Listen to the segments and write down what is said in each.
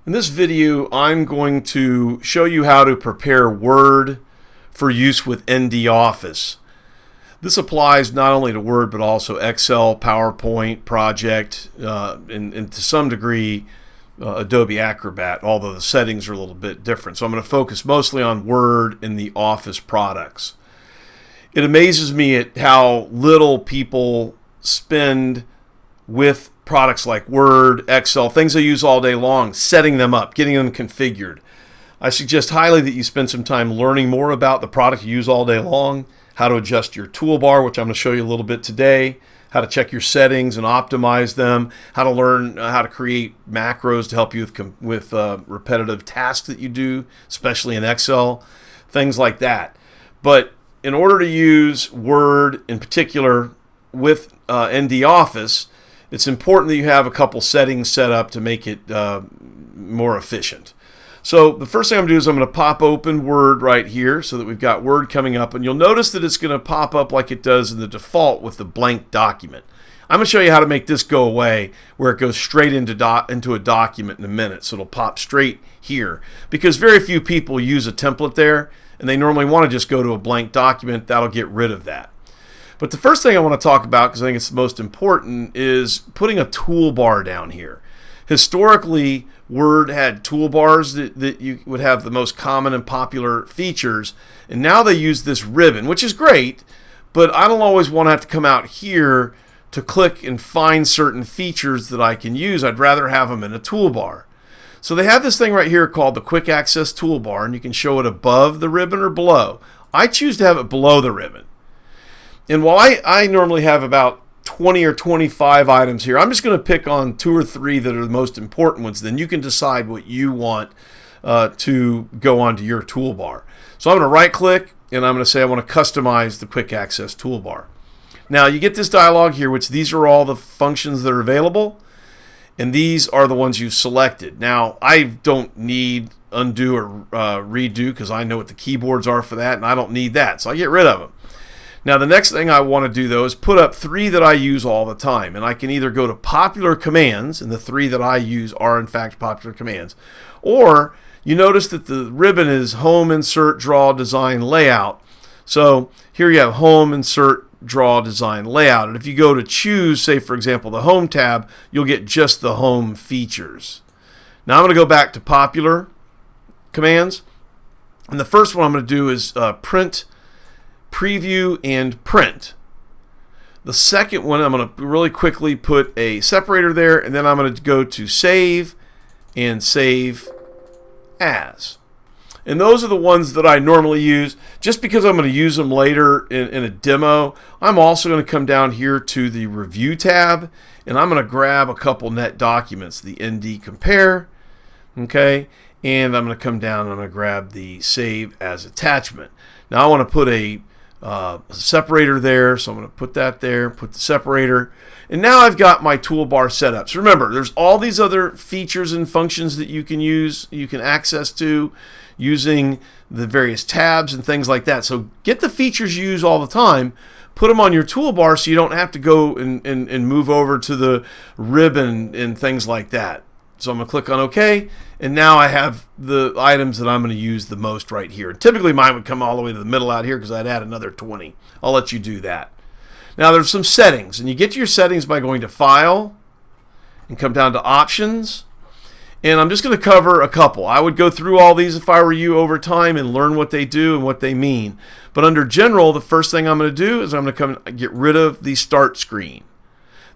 In this video, I'm going to show you how to prepare Word for use with ndOffice. This applies not only to Word, but also Excel, PowerPoint, Project, and to some degree, Adobe Acrobat, although the settings are a little bit different. So I'm going to focus mostly on Word and the Office products. It amazes me at how little people spend with products like Word, Excel, things they use all day long, setting them up, getting them configured. I suggest highly that you spend some time learning more about the product you use all day long, how to adjust your toolbar, which I'm going to show you a little bit today, how to check your settings and optimize them, how to learn how to create macros to help you with repetitive tasks that you do, especially in Excel, things like that. But in order to use Word in particular with ndOffice, it's important that you have a couple settings set up to make it more efficient. So the first thing I'm going to do is I'm going to pop open Word right here so that we've got Word coming up. And you'll notice that it's going to pop up like it does in the default with the blank document. I'm going to show you how to make this go away where it goes straight into a document in a minute. So it'll pop straight here because very few people use a template there and they normally want to just go to a blank document. That'll get rid of that. But the first thing I want to talk about, because I think it's the most important, is putting a toolbar down here. Historically, Word had toolbars that you would have the most common and popular features, and now they use this ribbon, which is great, but I don't always want to have to come out here to click and find certain features that I can use. I'd rather have them in a toolbar. So they have this thing right here called the Quick Access Toolbar, and you can show it above the ribbon or below. I choose to have it below the ribbon. And while I normally have about 20 or 25 items here, I'm just going to pick on 2 or 3 that are the most important ones. Then you can decide what you want to go onto your toolbar. So I'm going to right click and I'm going to say I want to customize the Quick Access Toolbar. Now you get this dialog here, which these are all the functions that are available, and these are the ones you've selected. Now I don't need undo or redo because I know what the keyboards are for that, and I don't need that, so I get rid of them. Now the next thing I want to do though is put up 3 that I use all the time, and I can either go to popular commands, and the 3 that I use are in fact popular commands, or you notice that the ribbon is Home, Insert, Draw, Design, Layout. So here you have Home, Insert, Draw, Design, Layout, and if you go to choose, say for example the Home tab, you'll get just the Home features. Now I'm going to go back to popular commands, and the first one I'm going to do is print, preview, and print. The second one, I'm going to really quickly put a separator there, and then I'm going to go to save and save as. And those are the ones that I normally use. Just because I'm going to use them later in a demo, I'm also going to come down here to the review tab, and I'm going to grab a couple net documents, the ND compare, okay, and I'm going to come down and I'm going to grab the save as attachment. Now I want to put a separator there, so I'm going to put that there, put the separator, and now I've got my toolbar set up. So remember, there's all these other features and functions that you can use, you can access to using the various tabs and things like that. So get the features you use all the time, put them on your toolbar so you don't have to go and move over to the ribbon and things like that. So I'm going to click on OK, and now I have the items that I'm going to use the most right here. Typically mine would come all the way to the middle out here because I'd add another 20. I'll let you do that. Now there's some settings, and you get to your settings by going to File and come down to Options, and I'm just going to cover a couple. I would go through all these if I were you over time and learn what they do and what they mean. But under General, the first thing I'm going to do is I'm going to come and get rid of the Start screen.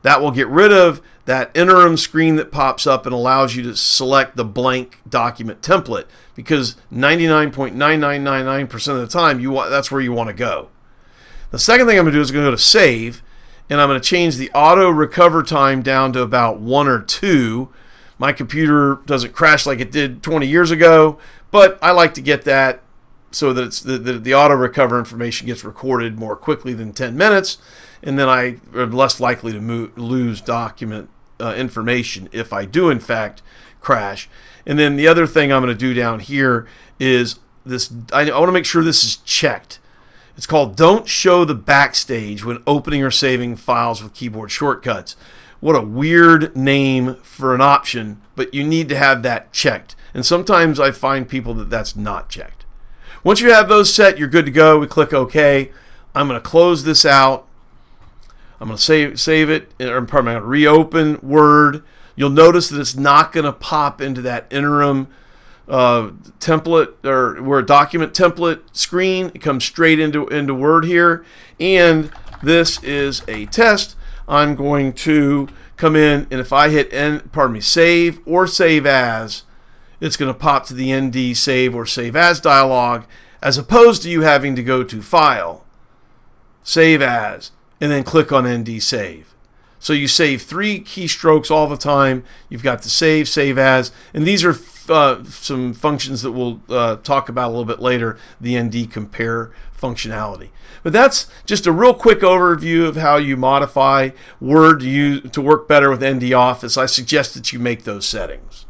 That will get rid of that interim screen that pops up and allows you to select the blank document template, because 99.9999% of the time that's where you want to go. The second thing I'm going to do is I'm going to go to Save, and I'm going to change the auto recover time down to about 1 or 2. My computer doesn't crash like it did 20 years ago, but I like to get that so that the auto recover information gets recorded more quickly than 10 minutes, and then I am less likely to lose document information if I do in fact crash. And then the other thing I'm going to do down here is this. I want to make sure this is checked. It's called Don't Show the Backstage when opening or saving files with keyboard shortcuts. What a weird name for an option, but you need to have that checked. And sometimes I find people that that's not checked. Once you have those set, you're good to go. We click OK. I'm going to close this out. I'm going to save it, or pardon me, I'm going to reopen Word. You'll notice that it's not going to pop into that interim template or where document template screen. It comes straight into Word here. And this is a test. I'm going to come in, and if I hit save or save as, it's going to pop to the ND save or save as dialog, as opposed to you having to go to File, Save As, and then click on ND Save. So you save 3 keystrokes all the time. You've got the save, save as, and these are some functions that we'll talk about a little bit later, the ND compare functionality. But that's just a real quick overview of how you modify Word to work better with ndOffice. I suggest that you make those settings.